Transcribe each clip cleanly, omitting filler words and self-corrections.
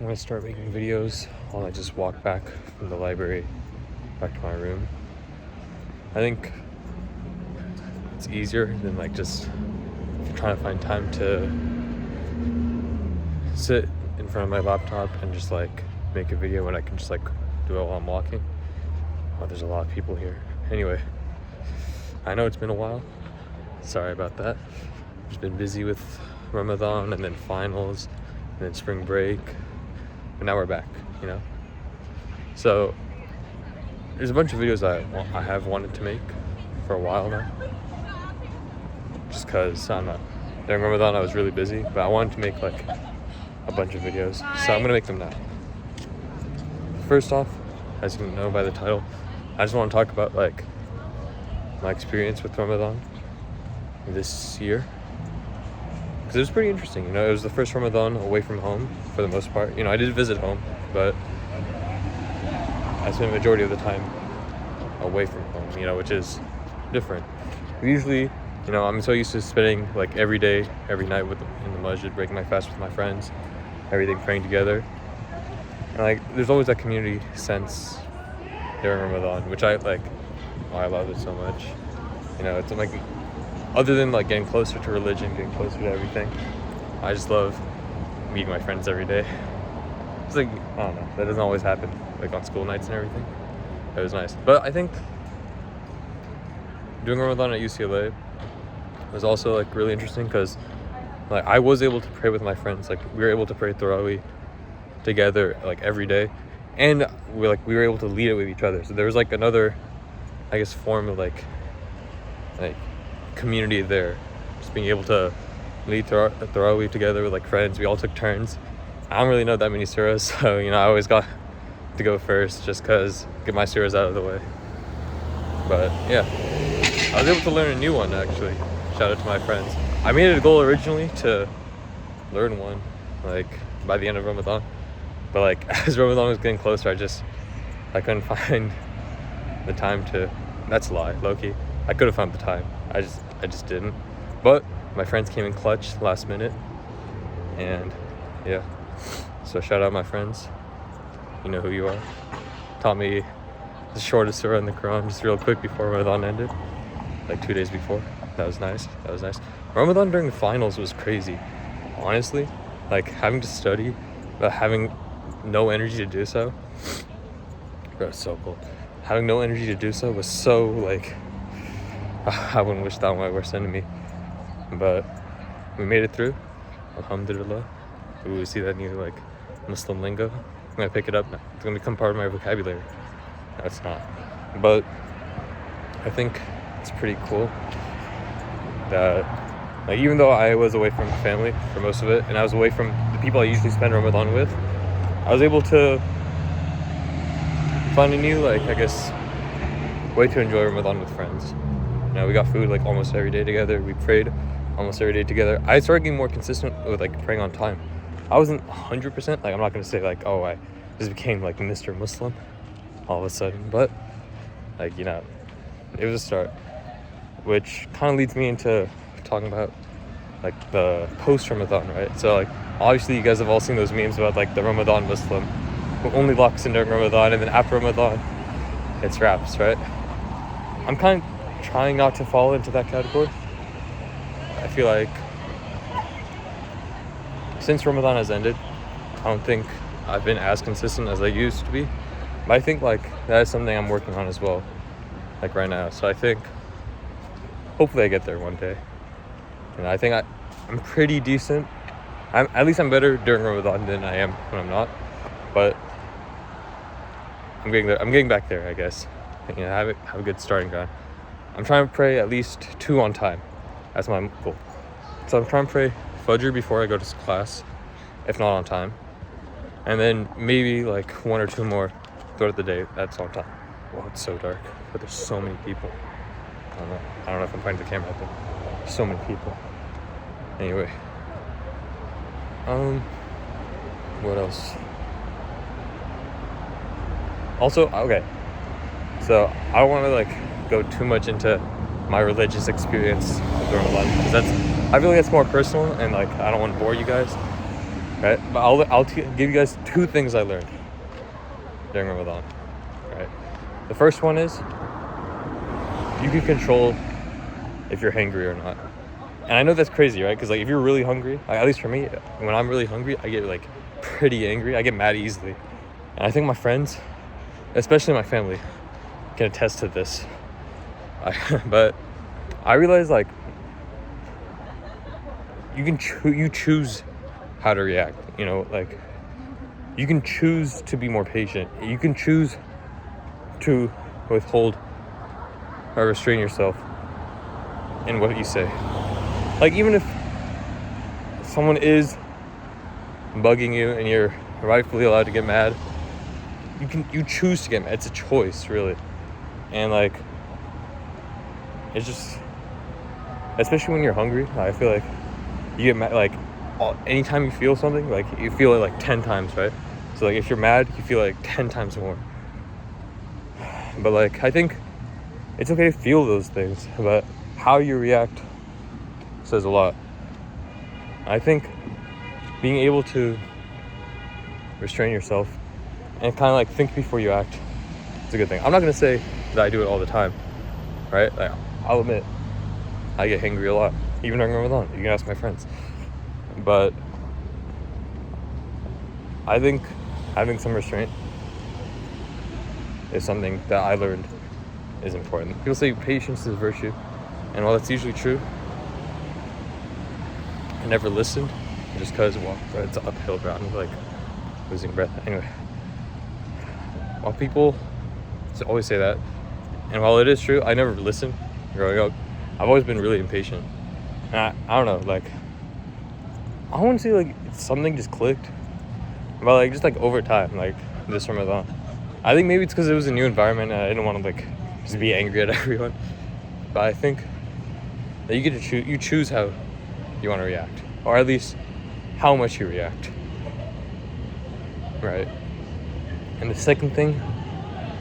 gonna start making videos while I just walk back from the library back to my room. I think it's easier than like just trying to find time to sit in front of my laptop and just like make a video when I can just like do it while I'm walking. Oh, there's a lot of people here. Anyway, I know it's been a while. Sorry about that. I've just been busy with Ramadan and then finals and then spring break. But now we're back, you know? So there's a bunch of videos I have wanted to make for a while now. Just because, I don't know, during Ramadan I was really busy, but I wanted to make like a bunch of videos. So I'm gonna make them now. First off, as you can know by the title, I just want to talk about like my experience with Ramadan this year. Because it was pretty interesting, you know, it was the first Ramadan away from home for the most part. You know, I did visit home, but I spent the majority of the time away from home, you know, which is different. Usually, you know, I'm so used to spending like every day, every night in the masjid, breaking my fast with my friends, everything, praying together. And like, there's always that community sense during Ramadan, which I like. Oh, I love it so much. You know, it's like, other than like getting closer to religion, getting closer to everything, I just love meeting my friends every day. It's like, I don't know, that doesn't always happen, like on school nights and everything. It was nice. But I think doing Ramadan at UCLA was also like really interesting because like I was able to pray with my friends. Like we were able to pray Tarawih together like every day, and we were able to lead it with each other. So there was like another, I guess, form of like community there, just being able to lead Tarawih together with like friends. We all took turns. I don't really know that many surahs, so you know, I always got to go first just because get my surahs out of the way. But yeah, I was able to learn a new one actually. Shout out to my friends. I made it a goal originally to learn one like by the end of Ramadan, but like as Ramadan was getting closer, I couldn't find the time to. That's a lie, low-key. I could have found the time. I just didn't. But my friends came in clutch last minute, and yeah. So shout out my friends. You know who you are. Taught me the shortest surah in the Quran just real quick before Ramadan ended, like 2 days before. That was nice. Ramadan during the finals was crazy. Honestly, like having to study, but having no energy to do so. That was so cool. Having no energy to do so was so like, I wouldn't wish that on my worst enemy. But we made it through. Alhamdulillah. Ooh, see that new like Muslim lingo? I'm gonna pick it up now. It's gonna become part of my vocabulary. No, it's not. But I think it's pretty cool that like even though I was away from family for most of it, and I was away from the people I usually spend Ramadan with, I was able to find a new, like, I guess, way to enjoy Ramadan with friends. You know, we got food like almost every day together. We prayed almost every day together. I started getting more consistent with like praying on time. I wasn't 100%, like I'm not gonna say like, oh, I just became like Mr. Muslim all of a sudden, but like, you know, it was a start, which kind of leads me into talking about like the post Ramadan, right? So like obviously you guys have all seen those memes about like the Ramadan Muslim who only locks in during Ramadan, and then after Ramadan it's wraps, right? I'm kind of trying not to fall into that category. I feel like since Ramadan has ended, I don't think I've been as consistent as I used to be. But I think like that is something I'm working on as well, like right now. So I think hopefully I get there one day. And I think I'm pretty decent. At least I'm better during Ramadan than I am when I'm not. But I'm getting there. I'm getting back there, I guess. You know, have a good starting ground. I'm trying to pray at least 2 on time. That's my goal. So I'm trying to pray Fajr before I go to class, if not on time. And then maybe like 1 or 2 more throughout the day. That's on time. Well, it's so dark, but there's so many people. I don't know if I'm pointing the camera at them. So many people. Anyway. What else? Also, okay. So I don't want to like go too much into my religious experience with Ramadan, because I feel like it's more personal, and like I don't want to bore you guys. right? But I'll give you guys 2 things I learned during Ramadan, right? The first one is you can control if you're hangry or not. And I know that's crazy, right? Because like if you're really hungry, like, at least for me, when I'm really hungry, I get like pretty angry. I get mad easily. And I think my friends, especially my family, can attest to this. But I realize like you choose how to react. You know, like you can choose to be more patient. You can choose to withhold or restrain yourself in what you say. Like even if someone is bugging you and you're rightfully allowed to get mad, you choose to get mad. It's a choice, really. And like it's just, especially when you're hungry, I feel like you get mad like anytime you feel something, like you feel it like 10 times, right? So like if you're mad, you feel like 10 times more. But like I think it's okay to feel those things, but how you react says a lot. I think being able to restrain yourself and kind of like think before you act is a good thing. I'm not gonna say that I do it all the time, right? Like, I'll admit I get angry a lot, even during Ramadan. You can ask my friends. But I think having some restraint is something that I learned is important. People say patience is a virtue, and while that's usually true, I never listened just because, well, it's an uphill ground, like losing breath. Anyway, while people always say that, and while it is true, I never listened growing up. I've always been really impatient. And I don't know, like, I want to say, like, something just clicked. But, like, just, like, over time, like, this Ramadan. I think maybe it's because it was a new environment and I didn't want to, like, just be angry at everyone. But I think that you get to choose, you choose how you want to react. Or at least how much you react. Right? And the second thing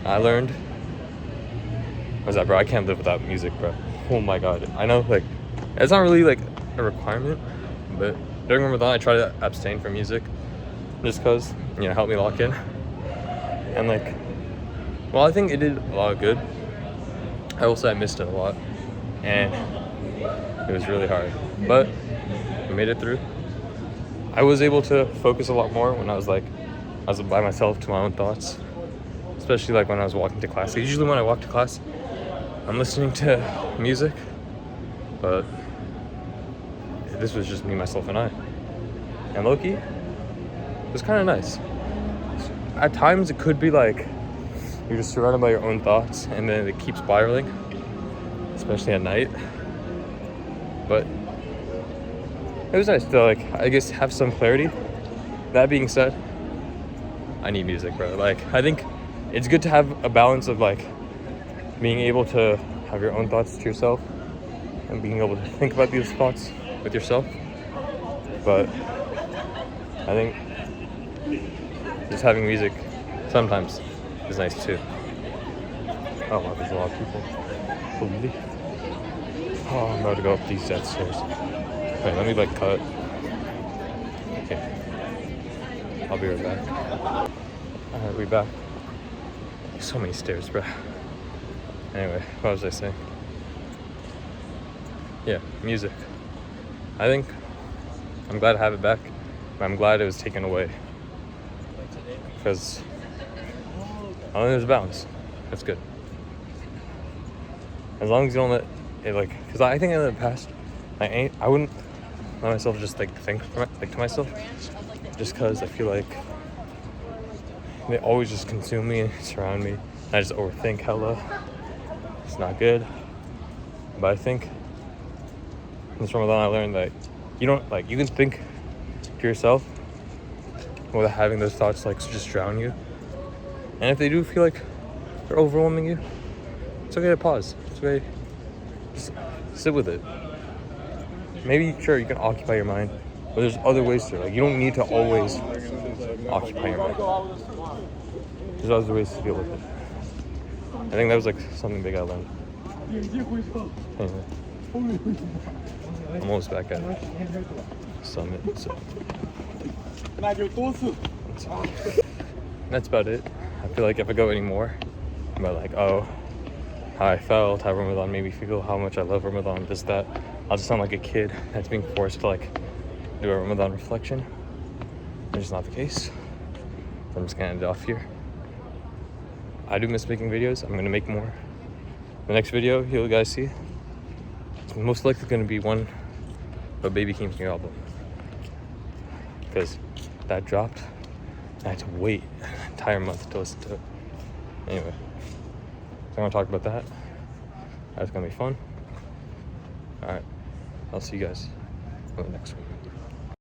I learned was that, bro, I can't live without music, bro. Oh my god. I know, like, it's not really, like, a requirement, but during Ramadan, I try to abstain from music just because, you know, help me lock in. And, like, well, I think it did a lot of good. I will say I missed it a lot, and it was really hard, but I made it through. I was able to focus a lot more when I was by myself to my own thoughts, especially, like, when I was walking to class. Usually when I walk to class, I'm listening to music, but this was just me, myself, and I. And Lowk, it was kind of nice. At times, it could be like you're just surrounded by your own thoughts, and then it keeps spiraling, especially at night. But it was nice to, like, I guess, have some clarity. That being said, I need music, bro. Like, I think it's good to have a balance of, like, being able to have your own thoughts to yourself and being able to think about these thoughts with yourself. But I think just having music sometimes is nice too. Oh wow, there's a lot of people. Holy. Oh, I'm about to go up these stairs. Wait, let me, like, cut. Okay. I'll be right back. Alright, we back. So many stairs, bro. Anyway, what was I saying? Yeah, music. I think I'm glad to have it back, but I'm glad it was taken away. Because I don't think there's a balance. That's good. As long as you don't let it, like, because I think in the past, I wouldn't let myself just, like, think, like, to myself, just because I feel like they always just consume me and surround me. I just overthink hella. It's not good. But I think in this Ramadan I learned that you don't, like, you can think to yourself without having those thoughts, like, just drown you. And if they do feel like they're overwhelming you, it's okay to pause. It's okay. Just sit with it. Maybe, sure, you can occupy your mind, but there's other ways to. Like, you don't need to always occupy your mind. There's other ways to deal with it. I think that was, like, something big I learned. Anyway. I'm almost back at Summit, so That's about it. I feel like if I go anymore about like, oh, how I felt, how Ramadan made me feel, how much I love Ramadan, this, that, I'll just sound like a kid that's being forced to like do a Ramadan reflection. It's just not the case. So I'm just gonna end it off here. I do miss making videos. I'm gonna make more. The next video you guys see, it's most likely gonna be one of Baby Keem's new album, because that dropped. I had to wait an entire month to listen to it. Anyway, so I'm gonna talk about that. That's gonna be fun. All right, I'll see you guys on the next one.